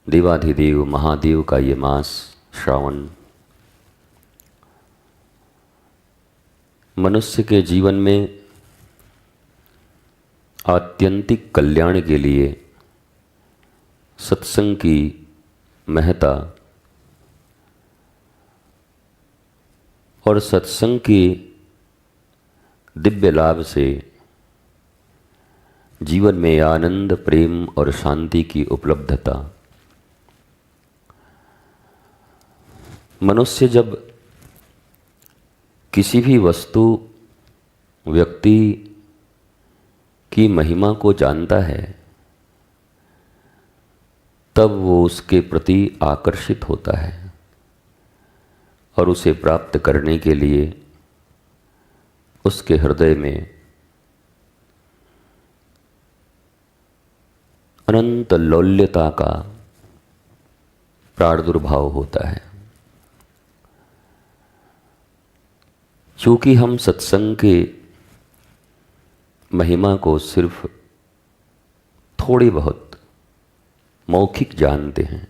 देवाधिदेव महादेव का ये मास श्रावण मनुष्य के जीवन में आत्यंतिक कल्याण के लिए सत्संग की महत्ता और सत्संग के दिव्य लाभ से जीवन में आनंद, प्रेम और शांति की उपलब्धता। मनुष्य जब किसी भी वस्तु, व्यक्ति की महिमा को जानता है तब वो उसके प्रति आकर्षित होता है और उसे प्राप्त करने के लिए उसके हृदय में अनंत लौल्यता का प्रादुर्भाव होता है। चूँकि हम सत्संग के महिमा को सिर्फ थोड़ी बहुत मौखिक जानते हैं,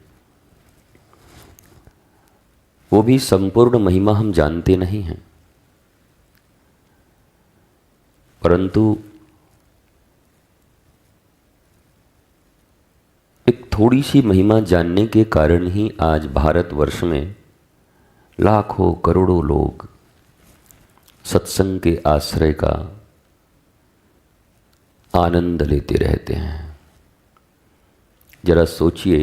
वो भी संपूर्ण महिमा हम जानते नहीं हैं, परंतु एक थोड़ी सी महिमा जानने के कारण ही आज भारतवर्ष में लाखों करोड़ों लोग सत्संग के आश्रय का आनंद लेते रहते हैं। जरा सोचिए,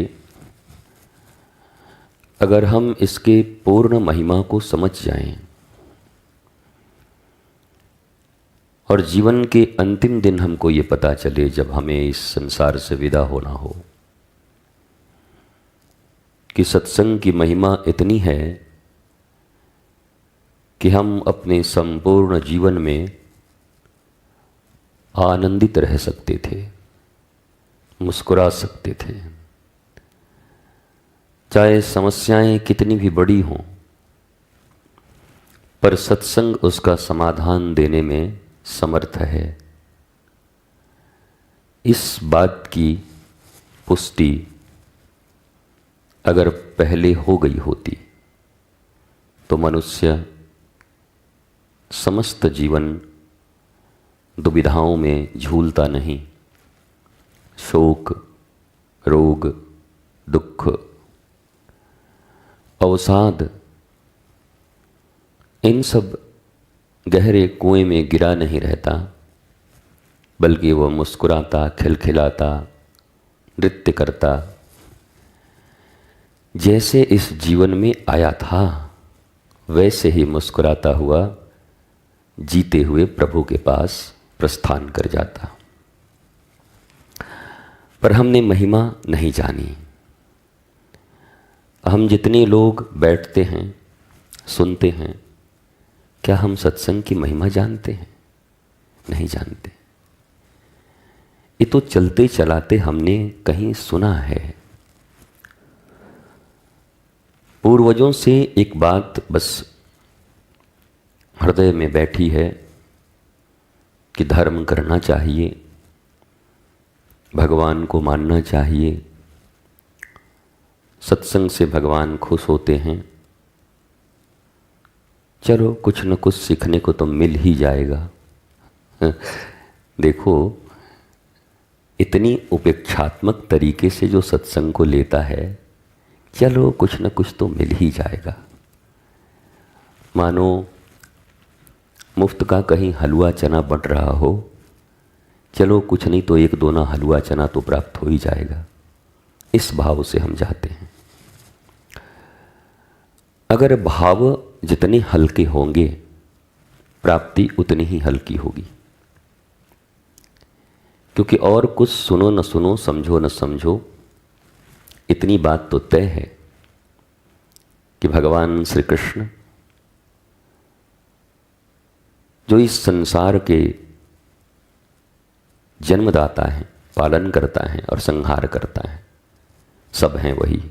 अगर हम इसके पूर्ण महिमा को समझ जाएं और जीवन के अंतिम दिन हमको ये पता चले जब हमें इस संसार से विदा होना हो कि सत्संग की महिमा इतनी है कि हम अपने संपूर्ण जीवन में आनंदित रह सकते थे, मुस्कुरा सकते थे, चाहे समस्याएं कितनी भी बड़ी हों, पर सत्संग उसका समाधान देने में समर्थ है। इस बात की पुष्टि अगर पहले हो गई होती तो मनुष्य समस्त जीवन दुविधाओं में झूलता नहीं। शोक, रोग, दुख, अवसाद, इन सब गहरे कुएं में गिरा नहीं रहता, बल्कि वह मुस्कुराता, खिलखिलाता, नृत्य करता, जैसे इस जीवन में आया था वैसे ही मुस्कुराता हुआ जीते हुए प्रभु के पास प्रस्थान कर जाता। पर हमने महिमा नहीं जानी। हम जितने लोग बैठते हैं, सुनते हैं, क्या हम सत्संग की महिमा जानते हैं? नहीं जानते। ये तो चलते चलाते हमने कहीं सुना है। पूर्वजों से एक बात बस हृदय में बैठी है कि धर्म करना चाहिए, भगवान को मानना चाहिए, सत्संग से भगवान खुश होते हैं, चलो कुछ न कुछ सीखने को तो मिल ही जाएगा। देखो, इतनी उपेक्षात्मक तरीके से जो सत्संग को लेता है, चलो कुछ न कुछ तो मिल ही जाएगा। मानो मुफ्त का कहीं हलवा चना बंट रहा हो, चलो कुछ नहीं तो एक दोना हलवा चना तो प्राप्त हो ही जाएगा। इस भाव से हम जाते हैं। अगर भाव जितने हल्के होंगे, प्राप्ति उतनी ही हल्की होगी। क्योंकि और कुछ सुनो न सुनो, समझो न समझो, इतनी बात तो तय है कि भगवान श्री कृष्ण जो इस संसार के जन्मदाता हैं, पालन करता है और संहार करता है, सब हैं वही।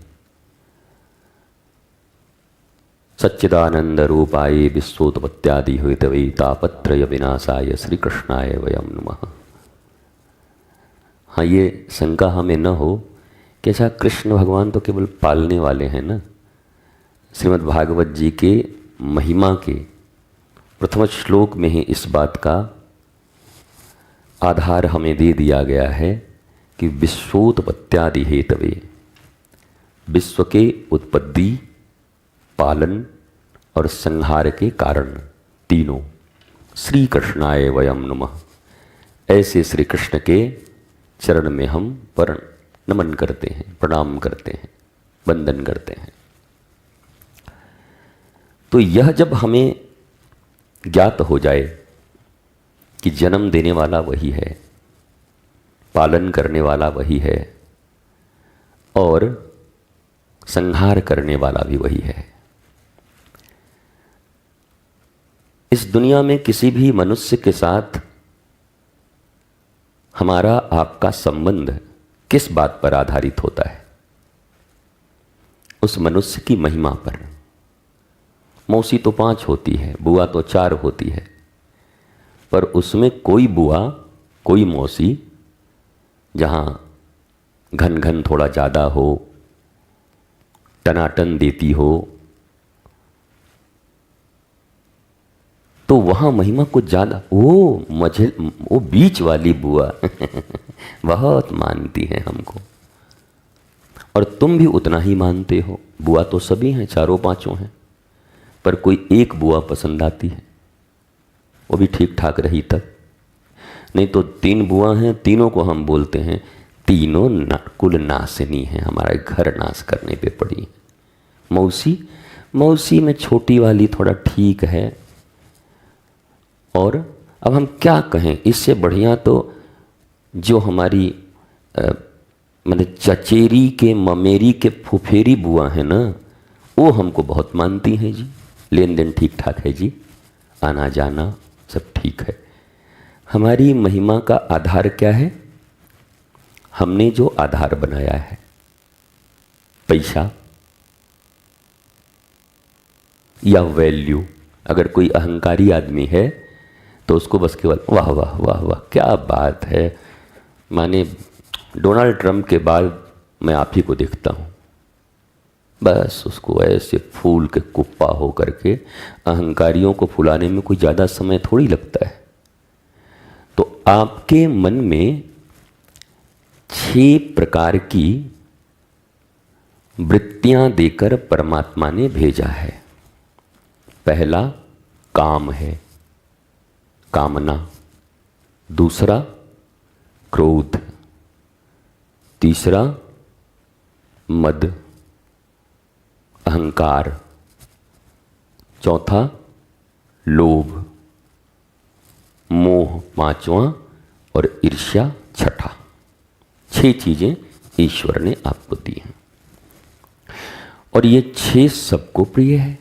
सच्चिदानंद रूपाय विश्वोत्पत्त्यादि हेतवे तापत्रय विनाशाय श्री कृष्णाय वयं नमः। हाँ, ये शंका हमें न हो कि अच्छा कृष्ण भगवान तो केवल पालने वाले हैं ना। श्रीमद् भागवत जी के महिमा के प्रथम श्लोक में ही इस बात का आधार हमें दे दिया गया है कि विश्वोत्पत्त्यादि हेतवे, विश्व के उत्पत्ति, पालन और संहार के कारण तीनों श्री कृष्णाय वयम नमः, ऐसे श्री कृष्ण के चरण में हम नमन करते हैं, प्रणाम करते हैं, वंदन करते हैं। तो यह जब हमें ज्ञात हो जाए कि जन्म देने वाला वही है, पालन करने वाला वही है और संहार करने वाला भी वही है। इस दुनिया में किसी भी मनुष्य के साथ हमारा आपका संबंध किस बात पर आधारित होता है? उस मनुष्य की महिमा पर। मौसी तो 5 होती है, बुआ तो 4 होती है, पर उसमें कोई बुआ कोई मौसी जहां घन घन थोड़ा ज़्यादा हो, टनाटन देती हो, तो वहाँ महिमा कुछ ज़्यादा। वो बीच वाली बुआ बहुत मानती है हमको, और तुम भी उतना ही मानते हो। बुआ तो सभी हैं, 4-5 हैं, पर कोई एक बुआ पसंद आती है, वो भी ठीक ठाक रही तब। नहीं तो 3 बुआ हैं, तीनों को हम बोलते हैं तीनों कुल नासिनी हैं, हमारा घर नाश करने पे पड़ी है। मौसी में छोटी वाली थोड़ा ठीक है। और अब हम क्या कहें, इससे बढ़िया तो जो हमारी मतलब चचेरी के ममेरी के फुफेरी बुआ है ना, वो हमको बहुत मानती हैं जी। लेन देन ठीक ठाक है जी, आना जाना सब ठीक है। हमारी महिमा का आधार क्या है? हमने जो आधार बनाया है, पैसा या वैल्यू। अगर कोई अहंकारी आदमी है तो उसको बस केवल वाह वाह वाह वाह क्या बात है, माने डोनाल्ड ट्रंप के बाद मैं आप ही को देखता हूँ, बस उसको ऐसे फूल के कुप्पा हो करके। अहंकारियों को फुलाने में कोई ज़्यादा समय थोड़ी लगता है। तो आपके मन में 6 प्रकार की वृत्तियां देकर परमात्मा ने भेजा है। पहला काम है, कामना। दूसरा क्रोध। तीसरा मद, अहंकार। चौथा लोभ, मोह 5वां, और ईर्ष्या 6ठा। 6 चीजें ईश्वर ने आपको दी हैं, और ये 6 सबको प्रिय है।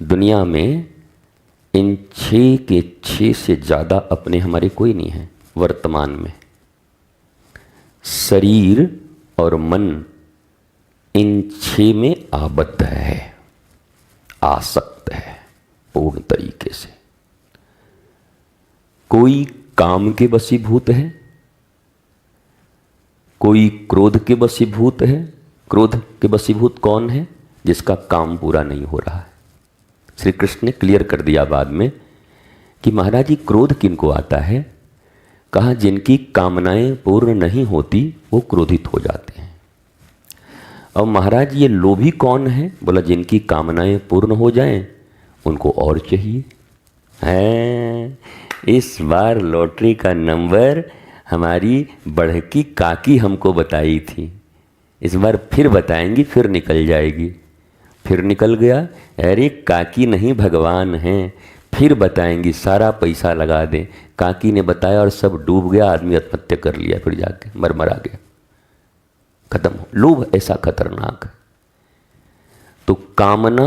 दुनिया में इन 6 के 6 से ज्यादा अपने हमारे कोई नहीं है वर्तमान में। शरीर और मन इन 6 में आबद्ध है, आसक्त है पूर्ण तरीके से। कोई काम के वशीभूत है, कोई क्रोध के वशीभूत है। क्रोध के वशीभूत कौन है? जिसका काम पूरा नहीं हो रहा है। श्री कृष्ण ने क्लियर कर दिया बाद में कि महाराज जी क्रोध किनको आता है? कहा जिनकी कामनाएं पूर्ण नहीं होती वो क्रोधित हो जाते हैं। और महाराज ये लोभी कौन है? बोला जिनकी कामनाएं पूर्ण हो जाएं उनको और चाहिए। है इस बार लॉटरी का नंबर हमारी बढ़की काकी हमको बताई थी, इस बार फिर बताएंगी, फिर निकल जाएगी। फिर निकल गया, अरे काकी नहीं भगवान हैं, फिर बताएंगी, सारा पैसा लगा दें। काकी ने बताया और सब डूब गया, आदमी आत्महत्या कर लिया, फिर जाके मर गया, खत्म हो। लोभ ऐसा खतरनाक है। तो कामना,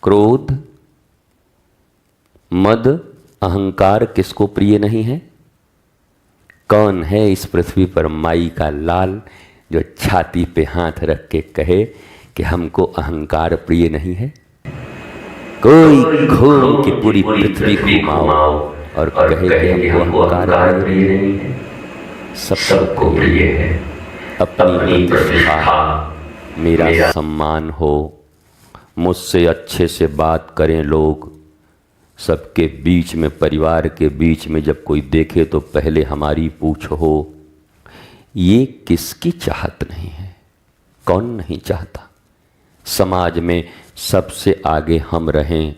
क्रोध, मद, अहंकार किसको प्रिय नहीं है? कौन है इस पृथ्वी पर माई का लाल जो छाती पे हाथ रख के कहे कि हमको अहंकार प्रिय नहीं है? कोई घूम की पूरी पृथ्वी घुमाओ और कहे कि हमको अहंकार प्रिय नहीं है। सबको प्रिय है, अपनी प्रतिष्ठा मेरा सम्मान हो, मुझसे अच्छे से बात करें लोग, सबके बीच में, परिवार के बीच में जब कोई देखे तो पहले हमारी पूछ हो। ये किसकी चाहत नहीं है? कौन नहीं चाहता? समाज में सबसे आगे हम रहें।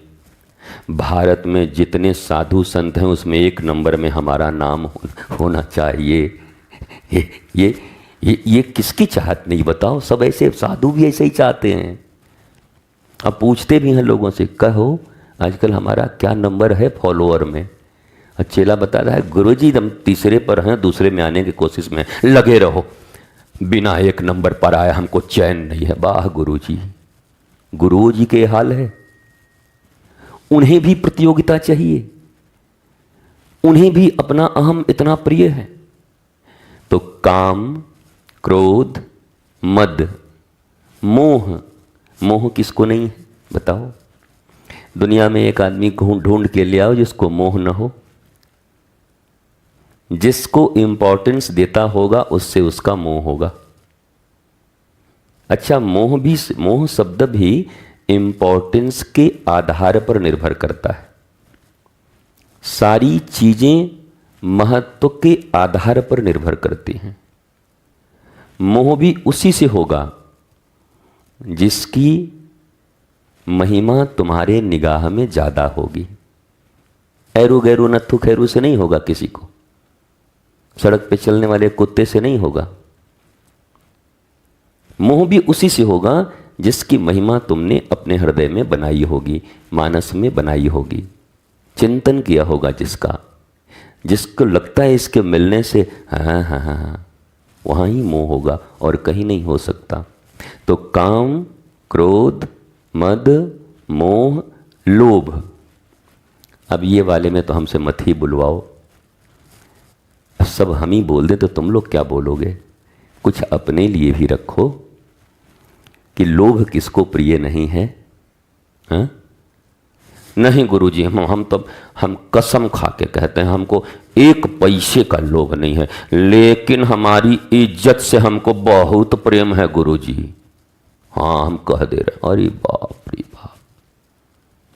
भारत में जितने साधु संत हैं उसमें 1 नंबर में हमारा नाम होना चाहिए। ये किसकी चाहत नहीं बताओ? सब ऐसे, साधु भी ऐसे ही चाहते हैं। अब पूछते भी हैं लोगों से, कहो आजकल हमारा क्या नंबर है फॉलोअर में? चेला बता रहा है, गुरुजी हम तीसरे पर हैं, दूसरे में आने की कोशिश में, लगे रहो, बिना 1 नंबर पर आया हमको चैन नहीं है। वाह गुरुजी, गुरुजी के हाल है। उन्हें भी प्रतियोगिता चाहिए, उन्हें भी अपना अहम इतना प्रिय है। तो काम, क्रोध, मद, मोह, मोह किसको नहीं है बताओ? दुनिया में एक आदमी को ढूंढ के ले आओ जिसको मोह न हो। जिसको इंपॉर्टेंस देता होगा उससे उसका मोह होगा। अच्छा, मोह शब्द भी इंपॉर्टेंस के आधार पर निर्भर करता है। सारी चीजें महत्व के आधार पर निर्भर करती हैं। मोह भी उसी से होगा जिसकी महिमा तुम्हारे निगाह में ज्यादा होगी। ऐरू गैरू नत्थु खैरू से नहीं होगा किसी को, सड़क पे चलने वाले कुत्ते से नहीं होगा। मोह भी उसी से होगा जिसकी महिमा तुमने अपने हृदय में बनाई होगी, मानस में बनाई होगी, चिंतन किया होगा जिसका, जिसको लगता है इसके मिलने से हाँ, वहां ही मोह होगा और कहीं नहीं हो सकता। तो काम, क्रोध, मद, मोह, लोभ, अब ये वाले में तो हमसे मत ही बुलवाओ। अब सब हम ही बोल दें तो तुम लोग क्या बोलोगे? कुछ अपने लिए भी रखो कि लोभ किसको प्रिय नहीं है? हाँ? नहीं गुरुजी, हम कसम खा के कहते हैं हमको 1 पैसे का लोभ नहीं है, लेकिन हमारी इज्जत से हमको बहुत प्रेम है गुरुजी। हाँ, हम कह दे रहे, अरे बाप रे बाप,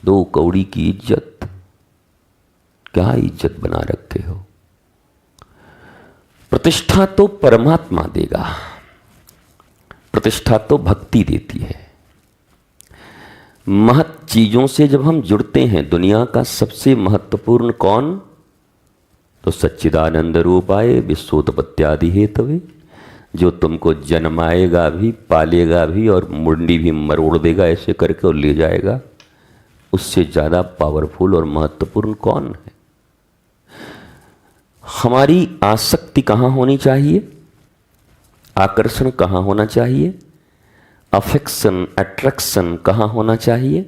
2 कौड़ी की इज्जत, क्या इज्जत बना रखे हो? प्रतिष्ठा तो परमात्मा देगा, प्रतिष्ठा तो भक्ति देती है। महत् चीजों से जब हम जुड़ते हैं, दुनिया का सबसे महत्वपूर्ण कौन? तो सच्चिदानंद रूपाय विश्वोत्पत्त्यादि हेतवे, जो तुमको जन्माएगा भी, पालेगा भी और मुंडी भी मरोड़ देगा ऐसे करके और ले जाएगा। उससे ज्यादा पावरफुल और महत्वपूर्ण कौन है? हमारी आसक्ति कहां होनी चाहिए? आकर्षण कहां होना चाहिए? अफेक्शन, अट्रैक्शन कहां होना चाहिए?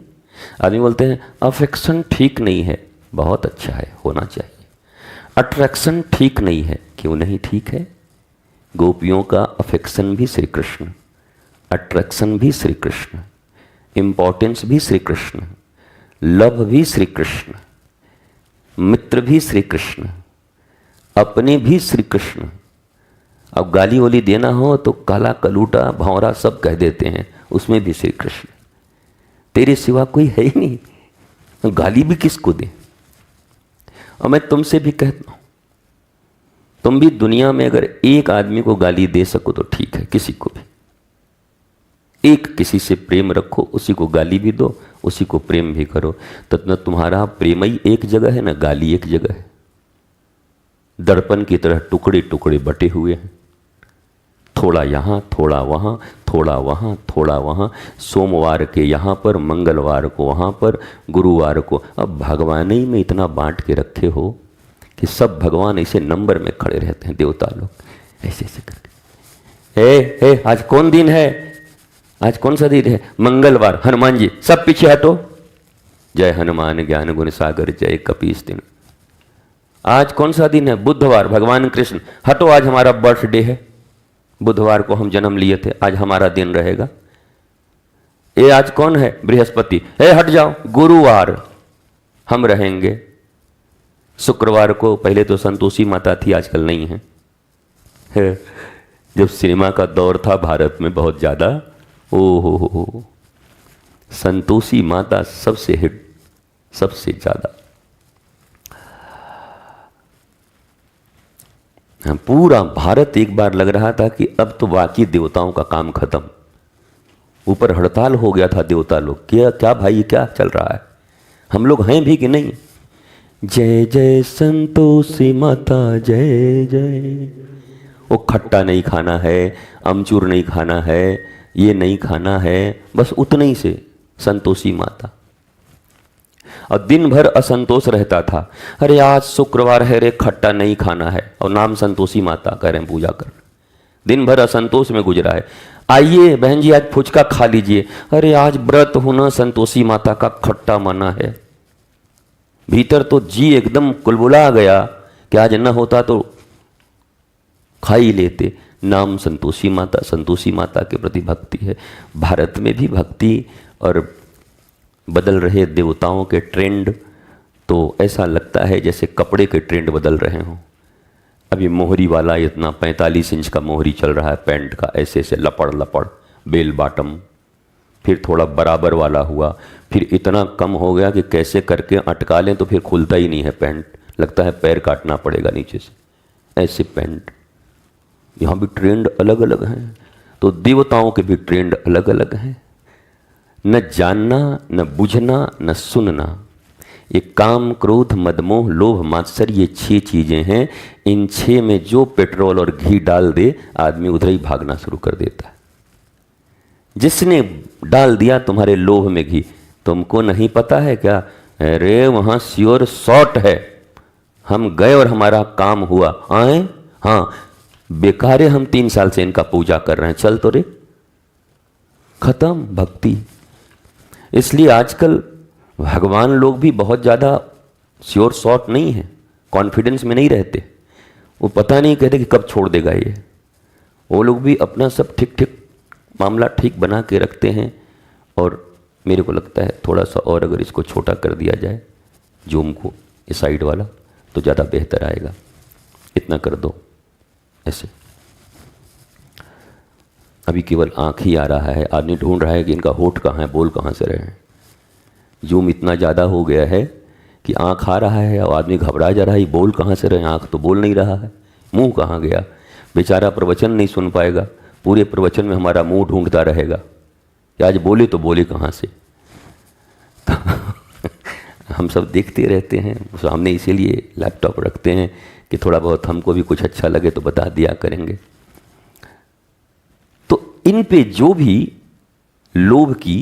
आदमी बोलते हैं अफेक्शन ठीक नहीं है, बहुत अच्छा है, होना चाहिए। अट्रैक्शन ठीक नहीं है, क्यों नहीं ठीक है? गोपियों का अफेक्शन भी श्री कृष्ण, अट्रैक्शन भी श्री कृष्ण, इंपॉर्टेंस भी श्री कृष्ण, लव भी श्री कृष्ण, मित्र भी श्री कृष्ण, अपने भी श्री कृष्ण। अब गाली वाली देना हो तो काला कलूटा भौरा सब कह देते हैं, उसमें भी श्री कृष्ण। तेरे सिवा कोई है ही नहीं, तो गाली भी किसको दे? और मैं तुमसे भी कहता हूं, तुम भी दुनिया में अगर एक आदमी को गाली दे सको तो ठीक है, किसी को भी एक किसी से प्रेम रखो, उसी को गाली भी दो, उसी को प्रेम भी करो, तो न तुम्हारा प्रेम ही एक जगह है, ना गाली एक जगह है। दर्पण की तरह टुकड़े टुकड़े बटे हुए हैं, थोड़ा यहाँ, थोड़ा वहाँ, थोड़ा वहाँ, थोड़ा वहाँ, सोमवार के यहाँ पर, मंगलवार को वहाँ पर, गुरुवार को। अब भगवान ही में इतना बांट के रखे हो कि सब भगवान ऐसे नंबर में खड़े रहते हैं, देवता लोग ऐसे ऐसे करके। हे आज कौन दिन है? आज कौन सा दिन है? मंगलवार। हनुमान जी सब पीछे हटो। जय हनुमान ज्ञान गुण सागर जय कपीस दिन। आज कौन सा दिन है? बुधवार। भगवान कृष्ण हटो, आज हमारा बर्थडे है, बुधवार को हम जन्म लिए थे, आज हमारा दिन रहेगा। ये आज कौन है? बृहस्पति। हट जाओ, गुरुवार हम रहेंगे। शुक्रवार को पहले तो संतोषी माता थी, आजकल नहीं है, जब सिनेमा का दौर था भारत में बहुत ज़्यादा, ओ हो, संतोषी माता सबसे हिट, सबसे ज़्यादा। पूरा भारत एक बार लग रहा था कि अब तो बाकी देवताओं का काम खत्म। ऊपर हड़ताल हो गया था देवता लोग, क्या क्या भाई क्या चल रहा है, हम लोग हैं भी कि नहीं। जय जय संतोषी माता जय जय। वो खट्टा नहीं खाना है, अमचूर नहीं खाना है, ये नहीं खाना है, बस उतने ही से संतोषी माता। और दिन भर असंतोष रहता था, अरे आज शुक्रवार है रे, खट्टा नहीं खाना है, और नाम संतोषी माता कह रहे हैं पूजा कर। दिन भर असंतोष में गुजरा है। आइए बहन जी आज फुचका खा लीजिए, अरे आज व्रत होना, संतोषी माता का खट्टा मना है। भीतर तो जी एकदम कुलबुला गया कि आज न होता तो खा ही लेते। नाम संतोषी माता, संतोषी माता के प्रति भक्ति है। भारत में भी भक्ति और बदल रहे देवताओं के ट्रेंड, तो ऐसा लगता है जैसे कपड़े के ट्रेंड बदल रहे हों। अभी मोहरी वाला इतना 45 इंच का मोहरी चल रहा है पैंट का, ऐसे ऐसे लपड़ लपड़ बेल बॉटम। फिर थोड़ा बराबर वाला हुआ, फिर इतना कम हो गया कि कैसे करके अटका लें तो फिर खुलता ही नहीं है पैंट, लगता है पैर काटना पड़ेगा नीचे से, ऐसे पैंट। यहाँ भी ट्रेंड अलग अलग हैं, तो देवताओं के भी ट्रेंड अलग अलग हैं। न जानना, न बुझना, न सुनना, ये काम क्रोध मदमोह लोभ मात्सर्य, ये 6 चीजें हैं। इन 6 में जो पेट्रोल और घी डाल दे आदमी उधर ही भागना शुरू कर देता है। जिसने डाल दिया तुम्हारे लोभ में घी, तुमको नहीं पता है क्या, अरे वहां श्योर शॉट है, हम गए और हमारा काम हुआ, आए हाँ बेकार है, हम 3 साल से इनका पूजा कर रहे हैं, चल तो रे, खत्म भक्ति। इसलिए आजकल भगवान लोग भी बहुत ज़्यादा श्योर शॉट नहीं है, कॉन्फिडेंस में नहीं रहते। वो पता नहीं कहते कि कब छोड़ देगा ये। वो लोग भी अपना सब ठीक ठीक मामला ठीक बना के रखते हैं। और मेरे को लगता है थोड़ा सा और अगर इसको छोटा कर दिया जाए जूम को, इस साइड वाला, तो ज़्यादा बेहतर आएगा। इतना कर दो ऐसे। अभी केवल आँख ही आ रहा है, आदमी ढूंढ रहा है कि इनका होठ कहाँ है, बोल कहाँ से रहे हैं। जूम इतना ज़्यादा हो गया है कि आँख आ रहा है और आदमी घबरा जा रहा है, बोल कहाँ से रहे, आँख तो बोल नहीं रहा है, मुंह कहाँ गया। बेचारा प्रवचन नहीं सुन पाएगा, पूरे प्रवचन में हमारा मुंह ढूंढता रहेगा कि आज बोले तो बोले कहाँ से। तो हम सब देखते रहते हैं सामने, इसीलिए लैपटॉप रखते हैं कि थोड़ा बहुत हमको भी कुछ अच्छा लगे तो बता दिया करेंगे। तो इन पे जो भी लोभ की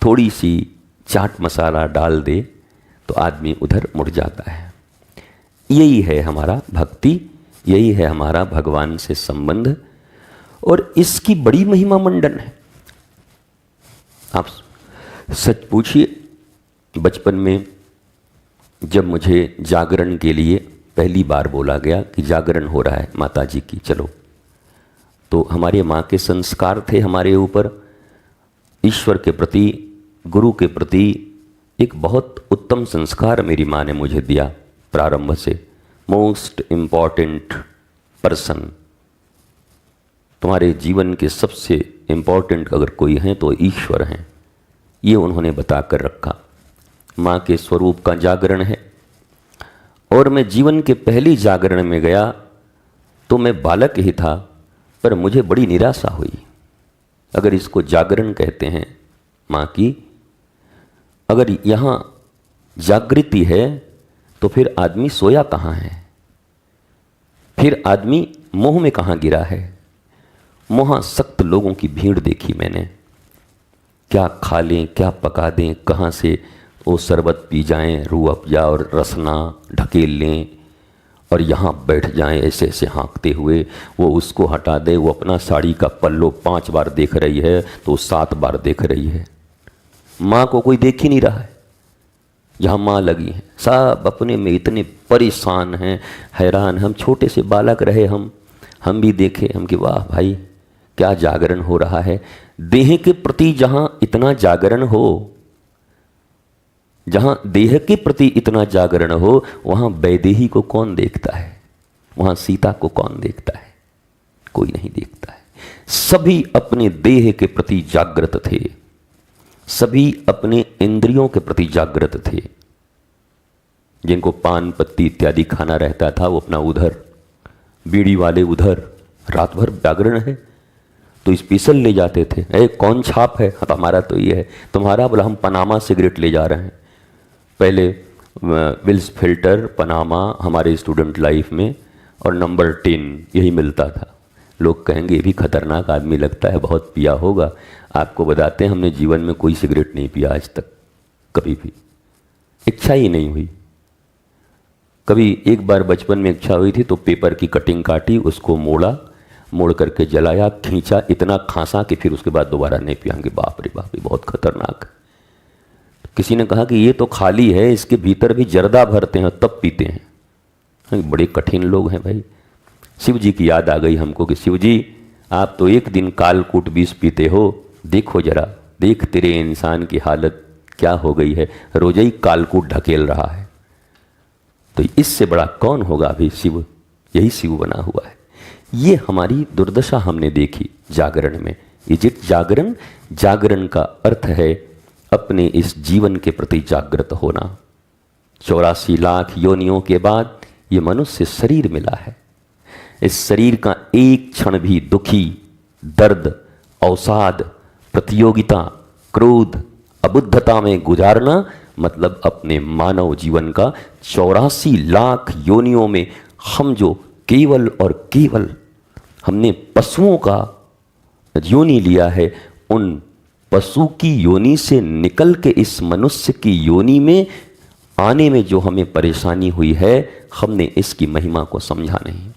थोड़ी सी चाट मसाला डाल दे तो आदमी उधर मुड़ जाता है। यही है हमारा भक्ति, यही है हमारा भगवान से संबंध, और इसकी बड़ी महिमा मंडन है। आप सच पूछिए, बचपन में जब मुझे जागरण के लिए पहली बार बोला गया कि जागरण हो रहा है माता जी की, चलो, तो हमारे माँ के संस्कार थे हमारे ऊपर, ईश्वर के प्रति, गुरु के प्रति एक बहुत उत्तम संस्कार मेरी माँ ने मुझे दिया प्रारंभ से। मोस्ट इम्पॉर्टेंट पर्सन, तुम्हारे जीवन के सबसे इम्पॉर्टेंट अगर कोई हैं तो ईश्वर हैं, ये उन्होंने बता कर रखा। माँ के स्वरूप का जागरण है। और मैं जीवन के पहली जागरण में गया तो मैं बालक ही था, पर मुझे बड़ी निराशा हुई। अगर इसको जागरण कहते हैं माँ की, अगर यहाँ जागृति है तो फिर आदमी सोया कहाँ है, फिर आदमी मोह में कहाँ गिरा है। मोहासक्त लोगों की भीड़ देखी मैंने, क्या खा लें क्या पका दें, कहाँ से वो शरबत पी जाएं, रूह अफ़ज़ा और रसना ढकेल लें और यहाँ बैठ जाएं ऐसे ऐसे हाँकते हुए, वो उसको हटा दे, वो अपना साड़ी का पल्लो 5 बार देख रही है तो 7 बार देख रही है। माँ को कोई देख ही नहीं रहा है। जहाँ माँ लगी है सब अपने में इतने परेशान हैं, हैरान। हम छोटे से बालक रहे, हम भी देखे, हम कि वाह भाई क्या जागरण हो रहा है। देह के प्रति जहाँ इतना जागरण हो, जहाँ देह के प्रति इतना जागरण हो, वहाँ वैदेही को कौन देखता है। वहां सीता को कौन देखता है? कोई नहीं देखता है। सभी अपने देह के प्रति जागृत थे, सभी अपने इंद्रियों के प्रति जागृत थे। जिनको पान पत्ती इत्यादि खाना रहता था वो अपना उधर, बीड़ी वाले उधर, रात भर जागरण है तो स्पेशल ले जाते थे। अरे कौन छाप है? हाँ, हमारा तो ये है। तुम्हारा? बोला हम पनामा सिगरेट ले जा रहे हैं। पहले विल्स फिल्टर पनामा हमारे स्टूडेंट लाइफ में, और नंबर 10 यही मिलता था। लोग कहेंगे ये भी खतरनाक आदमी लगता है, बहुत पिया होगा। आपको बताते हैं हमने जीवन में कोई सिगरेट नहीं पिया आज तक, कभी भी इच्छा ही नहीं हुई। कभी एक बार बचपन में इच्छा हुई थी तो पेपर की कटिंग काटी, उसको मोड़ा, मोड़ करके जलाया, खींचा, इतना खांसा कि फिर उसके बाद दोबारा नहीं पियांगे। बाप रे बाप, ये बहुत खतरनाक है। किसी ने कहा कि ये तो खाली है, इसके भीतर भी जर्दा भरते हैं तब पीते हैं। बड़े कठिन लोग हैं भाई। शिव जी की याद आ गई हमको कि शिव जी आप तो एक दिन कालकूट 20 पीते हो, देखो जरा, देख तेरे इंसान की हालत क्या हो गई है, रोज ही कालकूट ढकेल रहा है। तो इससे बड़ा कौन होगा अभी? शिव, यही शिव बना हुआ है। ये हमारी दुर्दशा हमने देखी जागरण में। इजिट जागरण, जागरण का अर्थ है अपने इस जीवन के प्रति जागृत होना। 84 लाख योनियों के बाद ये मनुष्य शरीर मिला है। इस शरीर का एक क्षण भी दुखी, दर्द, अवसाद, प्रतियोगिता, क्रोध, अबुद्धता में गुजारना मतलब अपने मानव जीवन का 84 लाख योनियों में हम जो केवल और केवल हमने पशुओं का योनि लिया है, उन पशु की योनि से निकल के इस मनुष्य की योनि में आने में जो हमें परेशानी हुई है, हमने इसकी महिमा को समझा नहीं।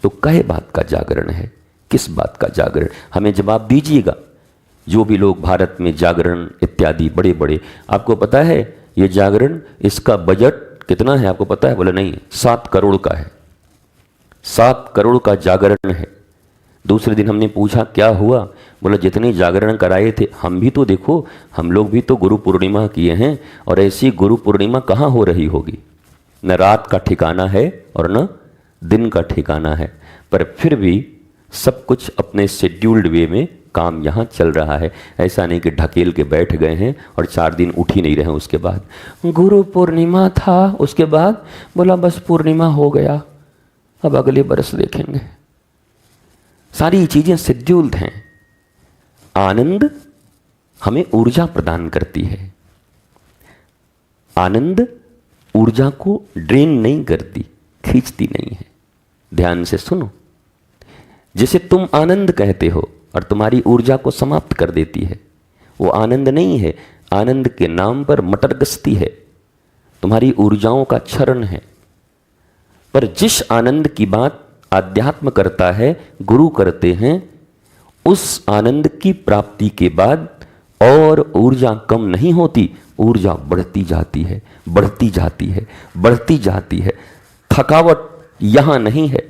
तो कई बात का जागरण है, किस बात का जागरण? हमें जवाब दीजिएगा। जो भी लोग भारत में जागरण इत्यादि बड़े बड़े, आपको पता है ये जागरण, इसका बजट कितना है आपको पता है? बोले नहीं, 7 करोड़ का है। 7 करोड़ का जागरण है। दूसरे दिन हमने पूछा क्या हुआ? बोला जितने जागरण कराए थे, हम भी तो देखो, हम लोग भी तो गुरु पूर्णिमा किए हैं, और ऐसी गुरु पूर्णिमा कहाँ हो रही होगी? न रात का ठिकाना है और न दिन का ठिकाना है, पर फिर भी सब कुछ अपने शेड्यूल्ड वे में काम यहाँ चल रहा है। ऐसा नहीं कि ढकेल के बैठ गए हैं और 4 दिन उठ ही नहीं रहे हैं। उसके बाद गुरु पूर्णिमा था, उसके बाद बोला बस पूर्णिमा हो गया, अब अगले बरस देखेंगे। सारी चीजें शेड्यूल्ड हैं। आनंद हमें ऊर्जा प्रदान करती है। आनंद ऊर्जा को ड्रेन नहीं करती, खींचती नहीं है। ध्यान से सुनो, जिसे तुम आनंद कहते हो और तुम्हारी ऊर्जा को समाप्त कर देती है, वो आनंद नहीं है। आनंद के नाम पर मटर गश्ती है, तुम्हारी ऊर्जाओं का क्षरण है। पर जिस आनंद की बात आध्यात्म करता है, गुरु करते हैं, उस आनंद की प्राप्ति के बाद और ऊर्जा कम नहीं होती, ऊर्जा बढ़ती जाती है, बढ़ती जाती है, बढ़ती जाती है। थकावट यहां नहीं है,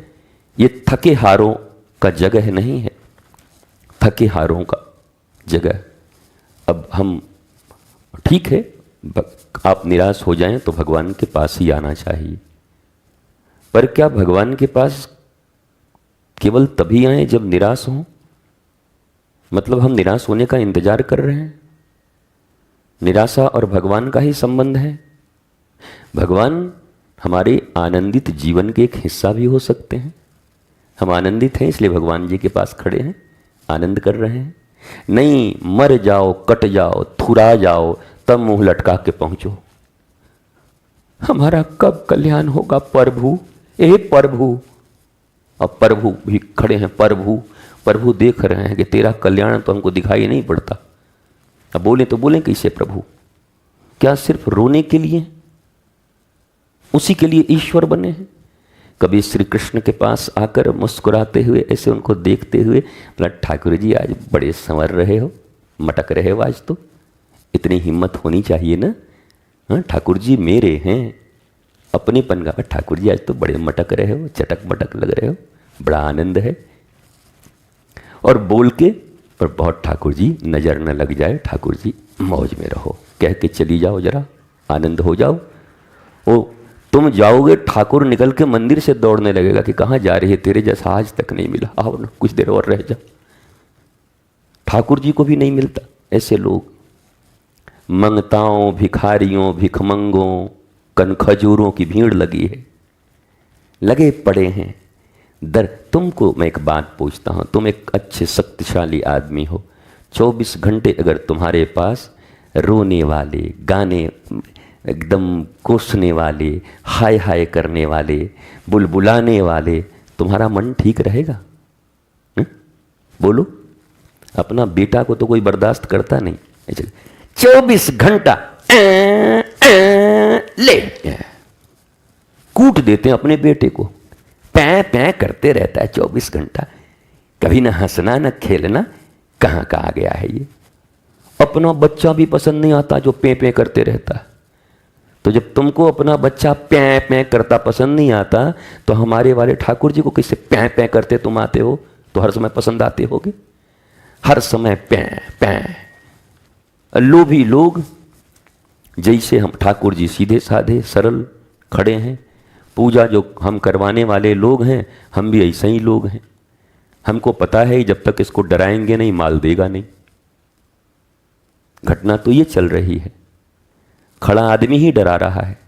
ये थके हारों का जगह नहीं है, थके हारों का जगह। अब हम ठीक है, आप निराश हो जाएं तो भगवान के पास ही आना चाहिए, पर क्या भगवान के पास केवल तभी आए जब निराश हो? मतलब हम निराश होने का इंतजार कर रहे हैं? निराशा और भगवान का ही संबंध है? भगवान हमारे आनंदित जीवन के एक हिस्सा भी हो सकते हैं। हम आनंदित हैं इसलिए भगवान जी के पास खड़े हैं, आनंद कर रहे हैं। नहीं, मर जाओ, कट जाओ, थुरा जाओ, तब मुंह लटका के पहुंचो। हमारा कब कल्याण होगा प्रभु? ए प्रभु। अब प्रभु भी खड़े हैं, प्रभु प्रभु देख रहे हैं कि तेरा कल्याण तो हमको दिखाई नहीं पड़ता। अब बोले तो बोले कैसे प्रभु? क्या सिर्फ रोने के लिए? उसी के लिए ईश्वर बने हैं? कभी श्री कृष्ण के पास आकर मुस्कुराते हुए ऐसे उनको देखते हुए बोला, ठाकुर जी आज बड़े संवर रहे हो, मटक रहे हो आज तो, इतनी हिम्मत होनी चाहिए ना। हाँ ठाकुर जी मेरे हैं, अपनेपन का, ठाकुर जी आज तो बड़े मटक रहे हो, चटक मटक लग रहे हो, बड़ा आनंद है। और बोल के पर बहुत ठाकुर जी नजर न लग जाए, ठाकुर जी मौज में रहो, कह के चली जाओ, जरा आनंद हो जाओ। वो तुम जाओगे, ठाकुर निकल के मंदिर से दौड़ने लगेगा कि कहाँ जा रही है, तेरे जैसा आज तक नहीं मिला, आओ ना कुछ देर और रह जा। ठाकुर जी को भी नहीं मिलता ऐसे लोग। मंगताओं, भिखारियों, भिखमंगों, कनखजूरों की भीड़ लगी है, लगे पड़े हैं दर। तुमको मैं एक बात पूछता हूं, तुम एक अच्छे शक्तिशाली आदमी हो, 24 घंटे अगर तुम्हारे पास रोने वाले, गाने एकदम कोसने वाले, हाय हाय करने वाले, बुलबुलाने वाले, तुम्हारा मन ठीक रहेगा? बोलो। अपना बेटा को तो कोई बर्दाश्त करता नहीं, 24 घंटा ले कूट देते हैं अपने बेटे को, पैं पैं करते रहता है 24 घंटा, कभी ना हंसना ना खेलना, कहाँ का आ गया है ये। अपना बच्चा भी पसंद नहीं आता जो पैं पैं करते रहता है। तो जब तुमको अपना बच्चा पैं पैं करता पसंद नहीं आता, तो हमारे वाले ठाकुर जी को किससे पैं पैं करते तुम आते हो, तो हर समय पसंद आते होगे। हर समय पैं पैं। लोभी लोग, जैसे हम ठाकुर जी सीधे साधे सरल खड़े हैं, पूजा जो हम करवाने वाले लोग हैं, हम भी ऐसे ही लोग हैं। हमको पता है जब तक इसको डराएंगे नहीं, माल देगा नहीं। घटना तो ये चल रही है, खड़ा आदमी ही डरा रहा है,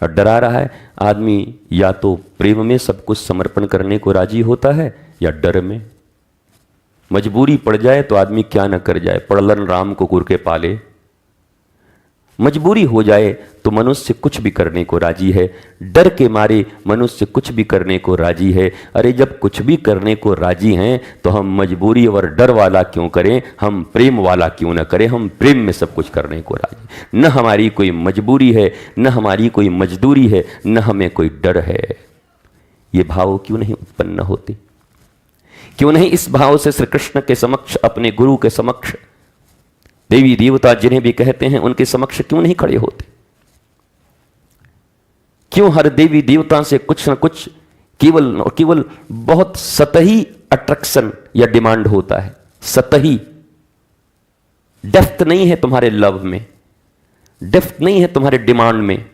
और डरा रहा है आदमी या तो प्रेम में सब कुछ समर्पण करने को राजी होता है, या डर में। मजबूरी पड़ जाए तो आदमी क्या न कर जाए, पड़लन राम को कुर के पाले। मजबूरी हो जाए तो मनुष्य कुछ भी करने को राजी है, डर के मारे मनुष्य कुछ भी करने को राजी है। अरे जब कुछ भी करने को राजी हैं तो हम मजबूरी और डर वाला क्यों करें, हम प्रेम वाला क्यों न करें। हम प्रेम में सब कुछ करने को राजी, न हमारी कोई मजबूरी है, न हमारी कोई मजदूरी है, न हमें कोई डर है। ये भाव क्यों नहीं उत्पन्न होते? क्यों नहीं इस भाव से श्री कृष्ण के समक्ष, अपने गुरु के समक्ष, देवी देवता जिन्हें भी कहते हैं उनके समक्ष क्यों नहीं खड़े होते? क्यों हर देवी देवता से कुछ न कुछ केवल और केवल बहुत सतही अट्रैक्शन या डिमांड होता है? सतही, डेप्थ नहीं है तुम्हारे लव में, डेप्थ नहीं है तुम्हारे डिमांड में।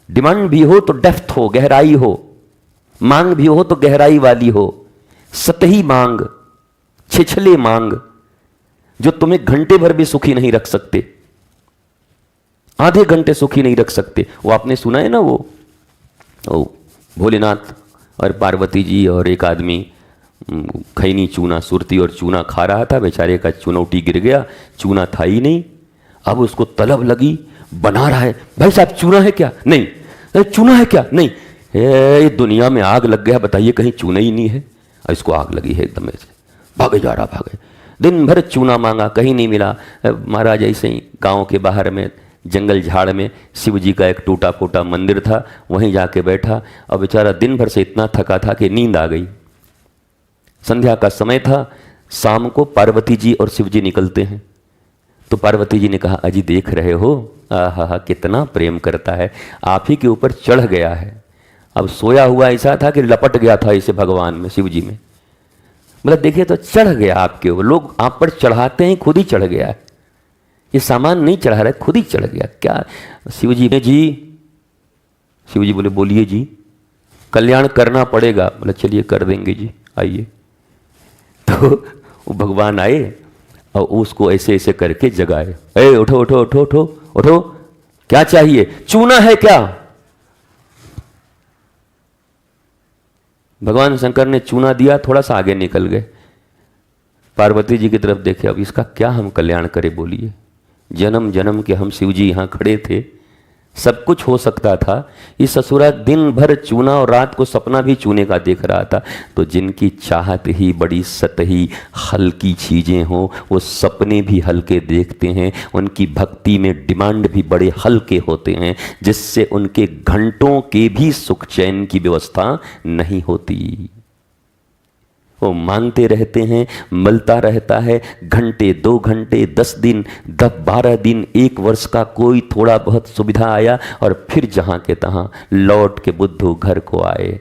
डिमांड भी हो तो डेप्थ हो, गहराई हो, मांग भी हो तो गहराई वाली हो। सतही मांग, छिछले मांग, जो तुम्हें घंटे भर भी सुखी नहीं रख सकते, आधे घंटे सुखी नहीं रख सकते। वो आपने सुना है ना, वो भोलेनाथ और पार्वती जी और एक आदमी खैनी चूना, सुरती और चूना खा रहा था, बेचारे का चुनौटी गिर गया, चूना था ही नहीं। अब उसको तलब लगी, बना रहा है, भाई साहब चूना है क्या? नहीं। चूना है क्या? नहीं। ये दुनिया में आग लग गया, बताइए कहीं चूना ही नहीं है। इसको आग लगी है एकदम से, भागे जा रहा, भागे। दिन भर चूना मांगा, कहीं नहीं मिला। महाराज ऐसे ही गांव के बाहर में जंगल झाड़ में शिव जी का एक टूटा फूटा मंदिर था, वहीं जाके बैठा, और बेचारा दिन भर से इतना थका था कि नींद आ गई। संध्या का समय था, शाम को पार्वती जी और शिव जी निकलते हैं। तो पार्वती जी ने कहा, अजी देख रहे हो, आहा कितना प्रेम करता है, आप ही के ऊपर चढ़ गया है। अब सोया हुआ ऐसा था कि लपट गया था इसे भगवान में, शिव जी में। मतलब देखिए तो चढ़ गया आपके ऊपर। लोग आप पर चढ़ाते हैं, खुद ही चढ़ गया है। ये सामान नहीं चढ़ा रहा, खुद ही चढ़ गया। क्या शिव जी ने? जी शिव जी बोले, बोलिए जी, कल्याण करना पड़ेगा। बोले चलिए कर देंगे जी, आइए। तो वो भगवान आए और उसको ऐसे ऐसे करके जगाए, ए उठो उठो उठो उठो उठो, क्या चाहिए? चूना है क्या? भगवान शंकर ने चूना दिया, थोड़ा सा आगे निकल गए। पार्वती जी की तरफ देखे, अब इसका क्या हम कल्याण करें, बोलिए। जन्म जन्म के हम शिव जी यहाँ खड़े थे, सब कुछ हो सकता था। ये ससुरा दिन भर चूना और रात को सपना भी चूने का देख रहा था। तो जिनकी चाहत ही बड़ी सतही हल्की चीज़ें हों, वो सपने भी हल्के देखते हैं। उनकी भक्ति में डिमांड भी बड़े हल्के होते हैं, जिससे उनके घंटों के भी सुख चैन की व्यवस्था नहीं होती। वो मांगते रहते हैं, मिलता रहता है, घंटे 2 घंटे 10 दिन 10-12 दिन 1 वर्ष का कोई थोड़ा बहुत सुविधा आया, और फिर जहाँ के तहाँ लौट के बुद्धू घर को आए।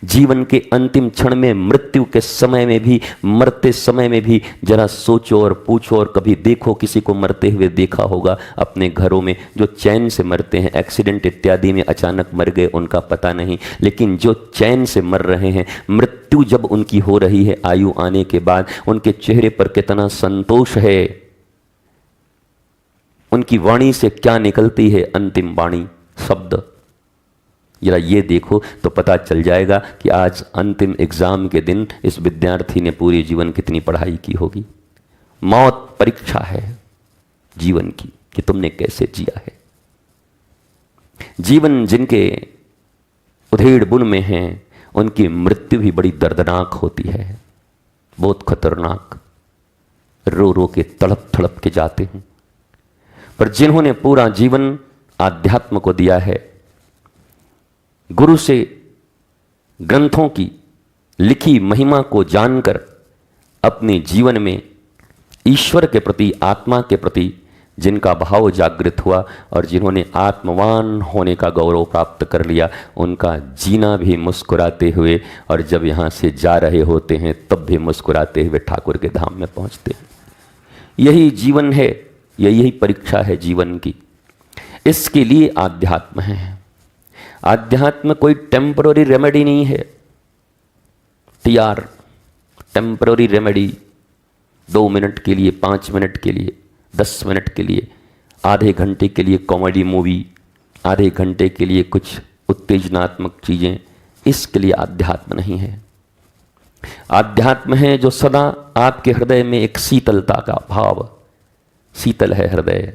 जीवन के अंतिम क्षण में, मृत्यु के समय में भी, मरते समय में भी जरा सोचो और पूछो और कभी देखो, किसी को मरते हुए देखा होगा अपने घरों में, जो चैन से मरते हैं, एक्सीडेंट इत्यादि में अचानक मर गए उनका पता नहीं, लेकिन जो चैन से मर रहे हैं, मृत्यु जब उनकी हो रही है आयु आने के बाद, उनके चेहरे पर कितना संतोष है, उनकी वाणी से क्या निकलती है अंतिम वाणी, शब्द, जरा ये देखो तो पता चल जाएगा कि आज अंतिम एग्जाम के दिन इस विद्यार्थी ने पूरे जीवन कितनी पढ़ाई की होगी। मौत परीक्षा है जीवन की कि तुमने कैसे जिया है। जीवन जिनके उधेड़ बुन में है उनकी मृत्यु भी बड़ी दर्दनाक होती है, बहुत खतरनाक, रो रो के तड़प तड़प के जाते हैं। पर जिन्होंने पूरा जीवन आध्यात्म को दिया है, गुरु से ग्रंथों की लिखी महिमा को जानकर अपने जीवन में ईश्वर के प्रति, आत्मा के प्रति जिनका भाव जागृत हुआ और जिन्होंने आत्मवान होने का गौरव प्राप्त कर लिया, उनका जीना भी मुस्कुराते हुए, और जब यहाँ से जा रहे होते हैं तब भी मुस्कुराते हुए ठाकुर के धाम में पहुँचते हैं। यही जीवन है, यही परीक्षा है जीवन की। इसके लिए आध्यात्म है। आध्यात्म कोई टेम्पररी रेमेडी नहीं है, टीआर, टेम्पररी रेमेडी, 2 मिनट के लिए, 5 मिनट के लिए, 10 मिनट के लिए, आधे घंटे के लिए कॉमेडी मूवी, आधे घंटे के लिए कुछ उत्तेजनात्मक चीज़ें, इसके लिए आध्यात्म नहीं है। आध्यात्म है जो सदा आपके हृदय में एक शीतलता का भाव, शीतल है हृदय।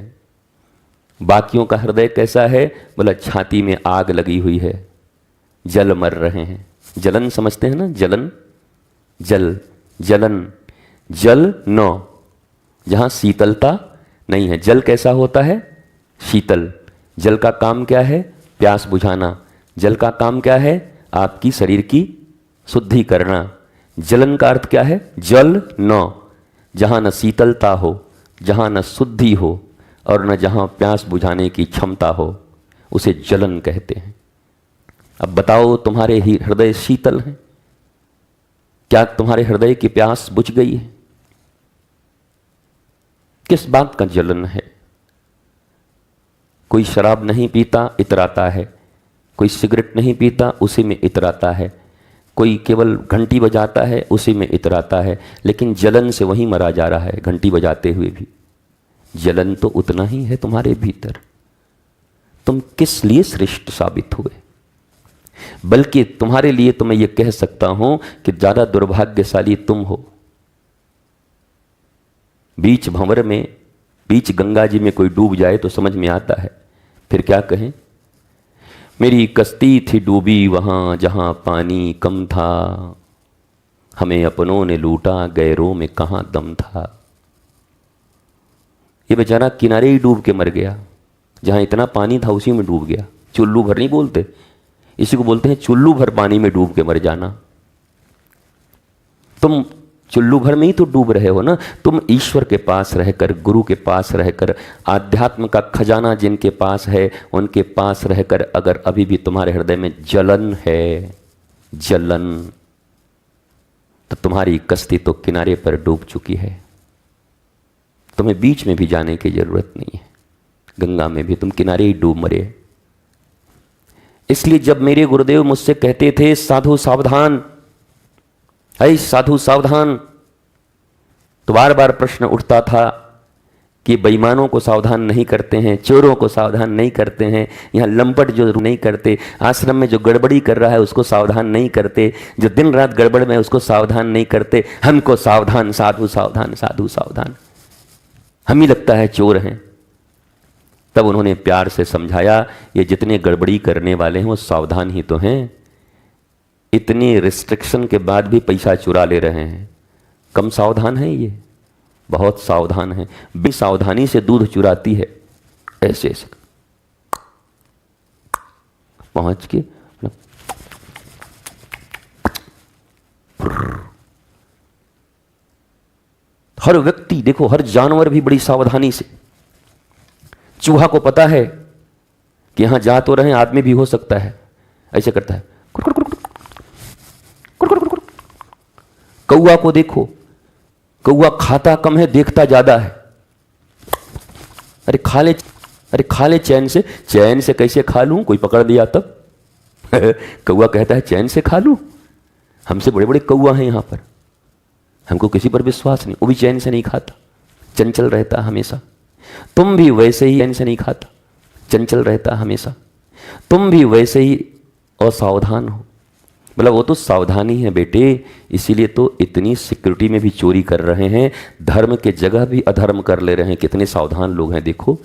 बाकियों का हृदय कैसा है? बोला छाती में आग लगी हुई है, जल मर रहे हैं। जलन समझते हैं ना, जलन, जल, जलन, जल नो, जहां शीतलता नहीं है। जल कैसा होता है? शीतल। जल का काम क्या है? प्यास बुझाना। जल का काम क्या है? आपकी शरीर की शुद्धि करना। जलन का अर्थ क्या है? जल नो, जहां न शीतलता हो, जहां न शुद्धि हो और न जहां प्यास बुझाने की क्षमता हो, उसे जलन कहते हैं। अब बताओ, तुम्हारे ही हृदय शीतल हैं? क्या तुम्हारे हृदय की प्यास बुझ गई है? किस बात का जलन है? कोई शराब नहीं पीता, इतराता है। कोई सिगरेट नहीं पीता, उसी में इतराता है। कोई केवल घंटी बजाता है, उसी में इतराता है। लेकिन जलन से वहीं मरा जा रहा है, घंटी बजाते हुए भी। जलन तो उतना ही है तुम्हारे भीतर। तुम किस लिए श्रेष्ठ साबित हुए? बल्कि तुम्हारे लिए तो मैं ये कह सकता हूं कि ज्यादा दुर्भाग्यशाली तुम हो। बीच भंवर में, बीच गंगा जी में कोई डूब जाए तो समझ में आता है, फिर क्या कहें? मेरी कश्ती थी डूबी वहां जहां पानी कम था, हमें अपनों ने लूटा, गैरों में कहां दम था। ये बेचारा किनारे ही डूब के मर गया, जहां इतना पानी था उसी में डूब गया। चुल्लू भर नहीं बोलते, इसी को बोलते हैं चुल्लू भर पानी में डूब के मर जाना। तुम चुल्लू भर में ही तो डूब रहे हो ना। तुम ईश्वर के पास रहकर, गुरु के पास रहकर, आध्यात्म का खजाना जिनके पास है उनके पास रहकर अगर अभी भी तुम्हारे हृदय में जलन है, जलन, तो तुम्हारी कश्ती तो किनारे पर डूब चुकी है। तुम्हें बीच में भी जाने की जरूरत नहीं है, गंगा में भी तुम किनारे ही डूब मरे। इसलिए जब मेरे गुरुदेव मुझसे कहते थे साधु सावधान, ऐ साधु सावधान, तो बार बार प्रश्न उठता था कि बेईमानों को सावधान नहीं करते हैं, चोरों को सावधान नहीं करते हैं, यहाँ लंपट जो नहीं करते, आश्रम में जो गड़बड़ी कर रहा है उसको सावधान नहीं करते, जो दिन रात गड़बड़ में उसको सावधान नहीं करते, हमको सावधान, साधु सावधान, साधु सावधान, हम ही लगता है चोर हैं। तब उन्होंने प्यार से समझाया, ये जितने गड़बड़ी करने वाले हैं वो सावधान ही तो हैं। इतनी रिस्ट्रिक्शन के बाद भी पैसा चुरा ले रहे हैं, कम सावधान है ये? बहुत सावधान है। बिन सावधानी से दूध चुराती है, ऐसे ऐसे पहुंच के हर व्यक्ति देखो, हर जानवर भी बड़ी सावधानी से, चूहा को पता है कि यहां जा तो रहे, आदमी भी हो सकता है, ऐसे करता है, कौआ को देखो, कौआ खाता कम है, देखता ज्यादा है। अरे खा ले चैन से। चैन से कैसे खा लूं, कोई पकड़ लिया तब? कौआ कहता है चैन से खा लूं? हमसे बड़े बड़े कौआ हैं यहां पर, हमको किसी पर विश्वास नहीं। वो भी चैन से नहीं खाता, चंचल रहता हमेशा। तुम भी वैसे ही चैन से नहीं खाता, चंचल रहता हमेशा। तुम भी वैसे ही असावधान हो। मतलब वो तो सावधानी है बेटे, इसीलिए तो इतनी सिक्योरिटी में भी चोरी कर रहे हैं, धर्म के जगह भी अधर्म कर ले रहे हैं। कितने सावधान लोग हैं देखो,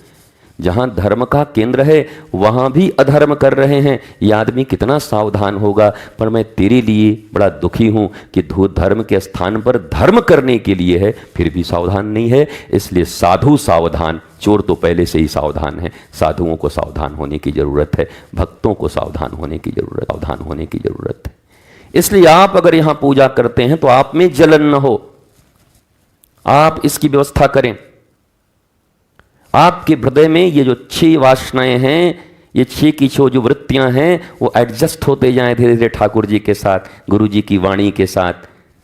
जहां धर्म का केंद्र है वहां भी अधर्म कर रहे हैं। यह आदमी कितना सावधान होगा। पर मैं तेरे लिए बड़ा दुखी हूं कि धर्म के स्थान पर धर्म करने के लिए है, फिर भी सावधान नहीं है। इसलिए साधु सावधान, चोर तो पहले से ही सावधान है। साधुओं को सावधान होने की जरूरत है, भक्तों को सावधान होने की जरूरत है। इसलिए आप अगर यहां पूजा करते हैं तो आप में जलन न हो, आप इसकी व्यवस्था करें। आपके हृदय में ये जो 6 वासनाएं हैं, ये 6 की जो वृत्तियां हैं, वो एडजस्ट होते जाएं धीरे धीरे ठाकुर जी के साथ, गुरु जी की वाणी के साथ,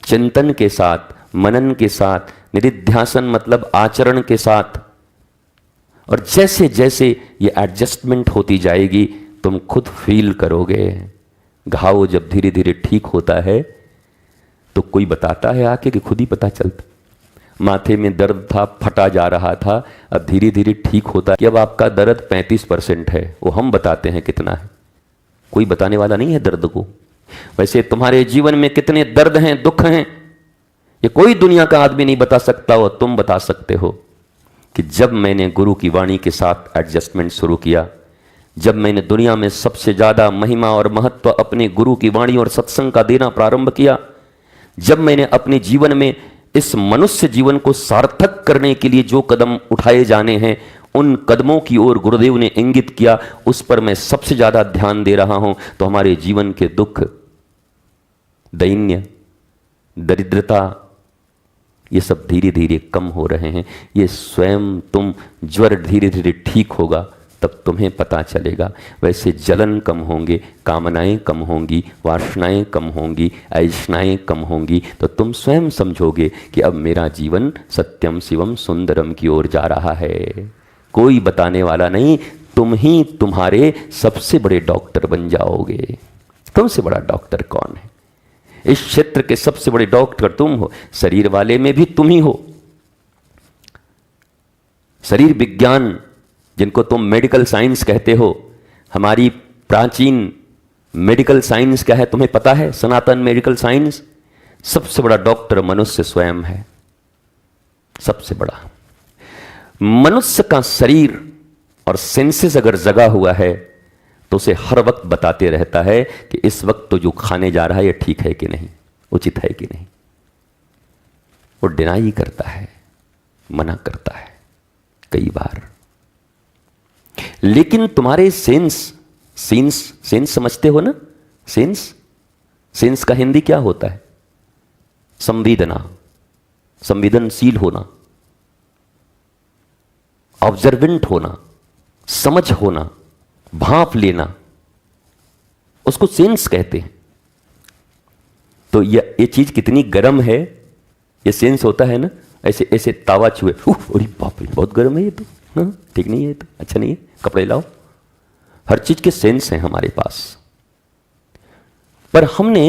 चिंतन के साथ, मनन के साथ, निधिध्यासन मतलब आचरण के साथ। और जैसे जैसे ये एडजस्टमेंट होती जाएगी तुम खुद फील करोगे। घाव जब धीरे धीरे ठीक होता है तो कोई बताता है आके कि खुद ही पता चलता। माथे में दर्द था, फटा जा रहा था, अब धीरे धीरे ठीक होता है कि अब आपका दर्द 35% है। वो हम बताते हैं कितना है, कोई बताने वाला नहीं है दर्द को। वैसे तुम्हारे जीवन में कितने दर्द हैं, दुख हैं, ये कोई दुनिया का आदमी नहीं बता सकता, वो तुम बता सकते हो। कि जब मैंने गुरु की वाणी के साथ एडजस्टमेंट शुरू किया, जब मैंने दुनिया में सबसे ज्यादा महिमा और महत्व अपने गुरु की वाणी और सत्संग का देना प्रारंभ किया, जब मैंने अपने जीवन में इस मनुष्य जीवन को सार्थक करने के लिए जो कदम उठाए जाने हैं, उन कदमों की ओर गुरुदेव ने इंगित किया, उस पर मैं सबसे ज्यादा ध्यान दे रहा हूं, तो हमारे जीवन के दुख, दैन्य, दरिद्रता, ये सब धीरे धीरे कम हो रहे हैं। ये स्वयं तुम, ज्वर धीरे धीरे ठीक होगा तब तुम्हें पता चलेगा। वैसे जलन कम होंगे, कामनाएं कम होंगी, वासनाएं कम होंगी, ऐषणाएं कम होंगी, तो तुम स्वयं समझोगे कि अब मेरा जीवन सत्यम शिवम सुंदरम की ओर जा रहा है। कोई बताने वाला नहीं, तुम ही तुम्हारे सबसे बड़े डॉक्टर बन जाओगे। तुमसे बड़ा डॉक्टर कौन है? इस क्षेत्र के सबसे बड़े डॉक्टर तुम हो। शरीर वाले में भी तुम ही हो। शरीर विज्ञान, जिनको तुम मेडिकल साइंस कहते हो, हमारी प्राचीन मेडिकल साइंस क्या है तुम्हें पता है? सनातन मेडिकल साइंस, सबसे बड़ा डॉक्टर मनुष्य स्वयं है। सबसे बड़ा मनुष्य का शरीर और सेंसेस अगर जगा हुआ है तो उसे हर वक्त बताते रहता है कि इस वक्त तो जो खाने जा रहा है ये ठीक है कि नहीं, उचित है कि नहीं। वो डिनाई करता है, मना करता है कई बार। लेकिन तुम्हारे सेंस समझते हो ना? सेंस का हिंदी क्या होता है? संवेदना, संवेदनशील होना, ऑब्जर्वेंट होना, समझ होना, भाप लेना, उसको सेंस कहते हैं। तो ये चीज कितनी गर्म है, ये सेंस होता है ना। ऐसे ऐसे तावा छुए, अरे बाप रे बहुत गर्म है ये तो, हाँ ठीक नहीं है, ये तो अच्छा नहीं है, कपड़े लाओ। हर चीज के सेंस हैं हमारे पास, पर हमने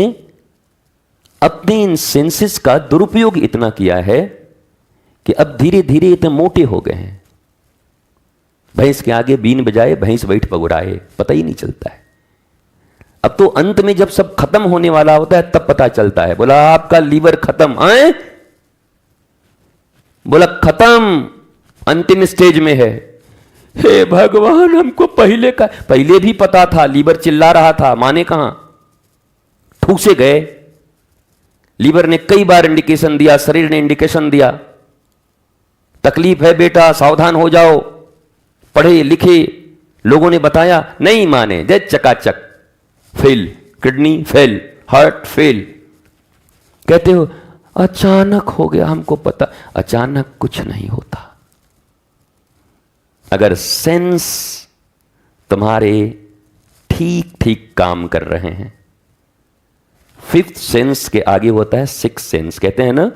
अपने इन सेंसेस का दुरुपयोग इतना किया है कि अब धीरे धीरे इतने मोटे हो गए हैं। भैंस के आगे बीन बजाए भैंस बैठ पगुड़ाए, पता ही नहीं चलता है। अब तो अंत में जब सब खत्म होने वाला होता है तब पता चलता है। बोला आपका लीवर खत्म, आए बोला खत्म, अंतिम स्टेज में है। हे भगवान, हमको पहले भी पता था, लीवर चिल्ला रहा था, माने कहां, ठूसे गए। लीवर ने कई बार इंडिकेशन दिया, शरीर ने इंडिकेशन दिया, तकलीफ है बेटा, सावधान हो जाओ। पढ़े लिखे लोगों ने बताया, नहीं माने, जय चकाचक fail, kidney fail, heart fail. कहते हो अचानक हो गया, हमको पता। अचानक कुछ नहीं होता। अगर सेंस तुम्हारे ठीक ठीक काम कर रहे हैं, 5th सेंस के आगे होता है 6th सेंस। कहते हैं ना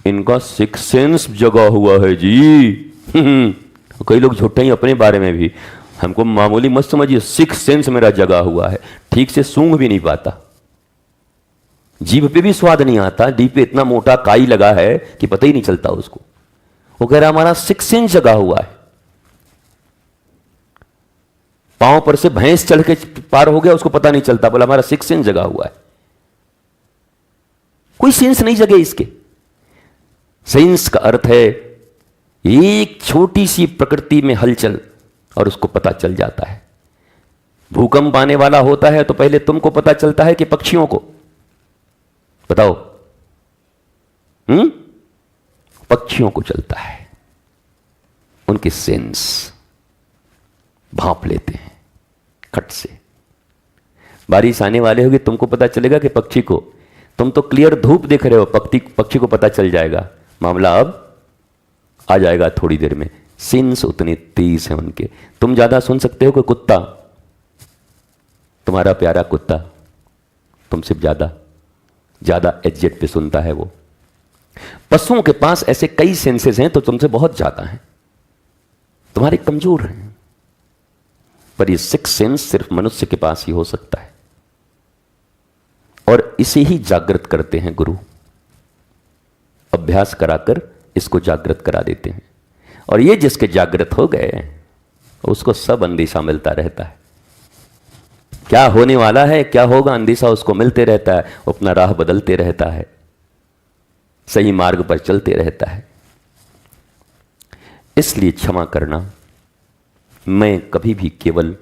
इनका 6th सेंस जगा हुआ है जी। कई लोग झूठे ही अपने बारे में भी, हमको मामूली मत समझिए, 6th सेंस मेरा जगा हुआ है। ठीक से सूंघ भी नहीं पाता, जीभ पे भी स्वाद नहीं आता, जीभ पे इतना मोटा काई लगा है कि पता ही नहीं चलता उसको। वो कह रहा हमारा 6th सेंस जगा हुआ है। पांव पर से भैंस चढ़ के पार हो गया, उसको पता नहीं चलता, बोला हमारा 6th सेंस जगा हुआ है। कोई सेंस नहीं जगे इसके। सेंस का अर्थ है एक छोटी सी प्रकृति में हलचल और उसको पता चल जाता है। भूकंप आने वाला होता है तो पहले तुमको पता चलता है कि पक्षियों को? बताओ। पक्षियों को चलता है, उनके सेंस भांप लेते हैं खट से। बारिश आने वाले होगी, तुमको पता चलेगा कि पक्षी को, तुम तो क्लियर धूप देख रहे हो, पक्षी को पता चल जाएगा मामला अब आ जाएगा थोड़ी देर में। सेंस उतने तेज हैं उनके। तुम ज्यादा सुन सकते हो कि कुत्ता, तुम्हारा प्यारा कुत्ता तुमसे ज्यादा एडजेट पे सुनता है वो। पशुओं के पास ऐसे कई सेंसेस हैं तो तुमसे बहुत ज्यादा हैं, तुम्हारे कमजोर हैं। पर ये 6th सेंस सिर्फ मनुष्य के पास ही हो सकता है और इसे ही जागृत करते हैं गुरु। अभ्यास कराकर इसको जागृत करा देते हैं और ये जिसके जागृत हो गए उसको सब अंदेशा मिलता रहता है। क्या होने वाला है, क्या होगा, अंदेशा उसको मिलते रहता है। वो अपना राह बदलते रहता है, सही मार्ग पर चलते रहता है। इसलिए क्षमा करना, मैं कभी भी केवल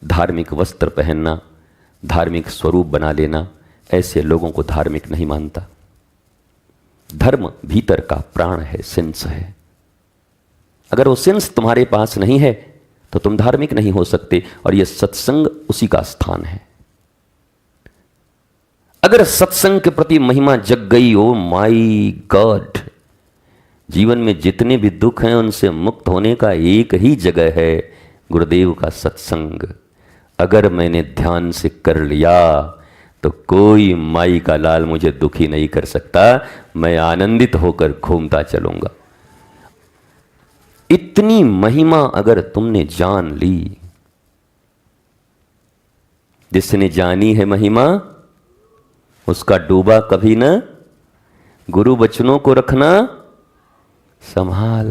धार्मिक वस्त्र पहनना, धार्मिक स्वरूप बना लेना, ऐसे लोगों को धार्मिक नहीं मानता। धर्म भीतर का प्राण है, सेंस है। अगर वो सेंस तुम्हारे पास नहीं है तो तुम धार्मिक नहीं हो सकते और यह सत्संग उसी का स्थान है। अगर सत्संग के प्रति महिमा जग गई, ओ माय गॉड, जीवन में जितने भी दुख हैं उनसे मुक्त होने का एक ही जगह है, गुरुदेव का सत्संग। अगर मैंने ध्यान से कर लिया तो कोई माई का लाल मुझे दुखी नहीं कर सकता, मैं आनंदित होकर घूमता चलूंगा। इतनी महिमा अगर तुमने जान ली, जिसने जानी है महिमा उसका डूबा कभी ना, गुरु बचनों को रखना संभाल।